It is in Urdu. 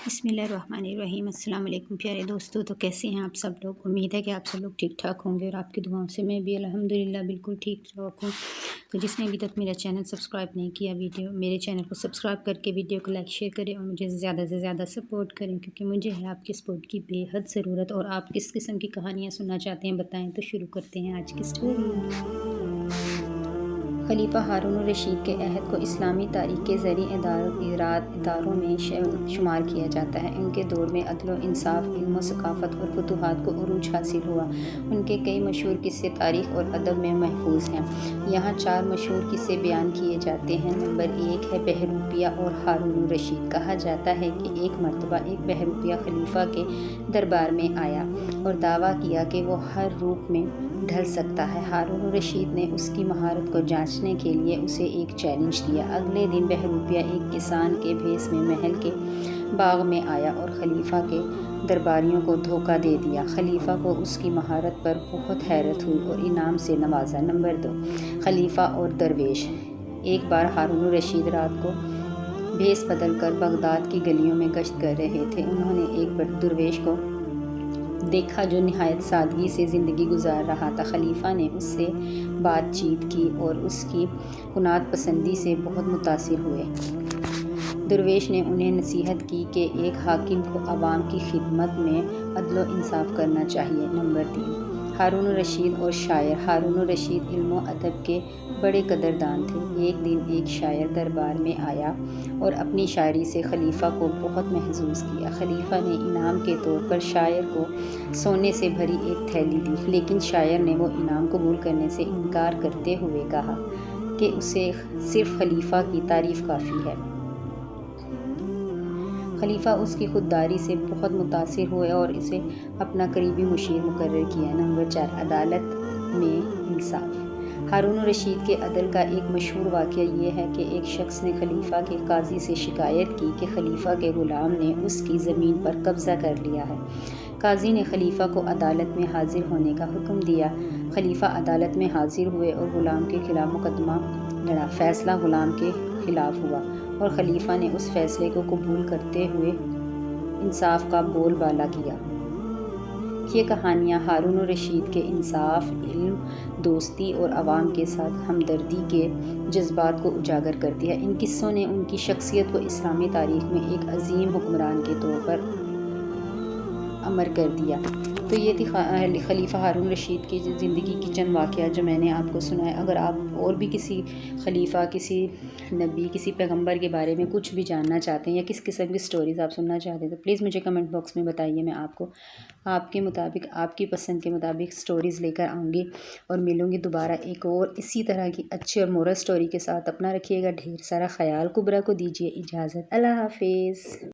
بسم اللہ الرحمن الرحیم۔ السلام علیکم پیارے دوستو، تو کیسے ہیں آپ سب لوگ؟ امید ہے کہ آپ سب لوگ ٹھیک ٹھاک ہوں گے اور آپ کی دعاؤں سے میں بھی الحمدللہ بالکل ٹھیک ٹھاک ہوں۔ تو جس نے ابھی تک میرا چینل سبسکرائب نہیں کیا، میرے چینل کو سبسکرائب کر کے ویڈیو کو لائک شیئر کریں اور مجھے زیادہ سے زیادہ سپورٹ کریں، کیونکہ مجھے ہے آپ کی سپورٹ کی بے حد ضرورت۔ اور آپ کس قسم کی کہانیاں سننا چاہتے ہیں بتائیں، تو شروع کرتے ہیں آج کی سٹوری۔ خلیفہ ہارون الرشید کے عہد کو اسلامی تاریخ کے زرعی اداروں میں شمار کیا جاتا ہے۔ ان کے دور میں عدل و انصاف، علم و ثقافت اور فتوحات کو عروج حاصل ہوا۔ ان کے کئی مشہور قصے تاریخ اور ادب میں محفوظ ہیں۔ یہاں 4 مشہور قصے بیان کیے جاتے ہیں۔ نمبر 1 ہے بہروپیہ اور ہارون الرشید۔ کہا جاتا ہے کہ ایک مرتبہ ایک بہروپیہ خلیفہ کے دربار میں آیا اور دعویٰ کیا کہ وہ ہر روپ میں ڈھل سکتا ہے۔ ہارون الرشید نے اس کی مہارت کو جانچنے کے لیے اسے ایک چیلنج دیا۔ اگلے دن بہروپیہ ایک کسان کے بھیس میں محل کے باغ میں آیا اور خلیفہ کے درباریوں کو دھوکہ دے دیا۔ خلیفہ کو اس کی مہارت پر بہت حیرت ہوئی اور انعام سے نوازا۔ نمبر 2 خلیفہ اور درویش۔ ایک بار ہارون الرشید رات کو بھیس بدل کر بغداد کی گلیوں میں گشت کر رہے تھے۔ انہوں نے ایک درویش کو دیکھا جو نہایت سادگی سے زندگی گزار رہا تھا۔ خلیفہ نے اس سے بات چیت کی اور اس کی قناعت پسندی سے بہت متاثر ہوئے۔ درویش نے انہیں نصیحت کی کہ ایک حاکم کو عوام کی خدمت میں عدل و انصاف کرنا چاہیے۔ نمبر 3 ہارون الرشید اور شاعر۔ ہارون الرشید علم و ادب کے بڑے قدردان تھے۔ ایک دن ایک شاعر دربار میں آیا اور اپنی شاعری سے خلیفہ کو بہت محظوظ کیا۔ خلیفہ نے انعام کے طور پر شاعر کو سونے سے بھری ایک تھیلی دی، لیکن شاعر نے وہ انعام قبول کرنے سے انکار کرتے ہوئے کہا کہ اسے صرف خلیفہ کی تعریف کافی ہے۔ خلیفہ اس کی خودداری سے بہت متاثر ہوئے اور اسے اپنا قریبی مشیر مقرر کیا۔ نمبر 4 عدالت میں انصاف۔ ہارون الرشید کے عدل کا ایک مشہور واقعہ یہ ہے کہ ایک شخص نے خلیفہ کے قاضی سے شکایت کی کہ خلیفہ کے غلام نے اس کی زمین پر قبضہ کر لیا ہے۔ قاضی نے خلیفہ کو عدالت میں حاضر ہونے کا حکم دیا۔ خلیفہ عدالت میں حاضر ہوئے اور غلام کے خلاف مقدمہ لڑا۔ فیصلہ غلام کے خلاف ہوا اور خلیفہ نے اس فیصلے کو قبول کرتے ہوئے انصاف کا بول بالا کیا۔ یہ کہانیاں ہارون الرشید کے انصاف، علم، دوستی اور عوام کے ساتھ ہمدردی کے جذبات کو اجاگر کرتی ہیں۔ ان قصوں نے ان کی شخصیت کو اسلامی تاریخ میں ایک عظیم حکمران کے طور پر امر کر دیا۔ تو یہ تھی خلیفہ ہارون الرشید کی زندگی کی چند واقعات جو میں نے آپ کو سنائے۔ اگر آپ اور بھی کسی خلیفہ، کسی نبی، کسی پیغمبر کے بارے میں کچھ بھی جاننا چاہتے ہیں یا کس قسم کی سٹوریز آپ سننا چاہتے ہیں تو پلیز مجھے کمنٹ باکس میں بتائیے۔ میں آپ کو آپ کے مطابق، آپ کی پسند کے مطابق سٹوریز لے کر آؤں گی اور ملوں گی دوبارہ ایک اور اسی طرح کی اچھی اور مورل سٹوری کے ساتھ۔ اپنا رکھیے گا ڈھیر سارا خیال۔ کبرا کو دیجیے اجازت۔ اللہ حافظ۔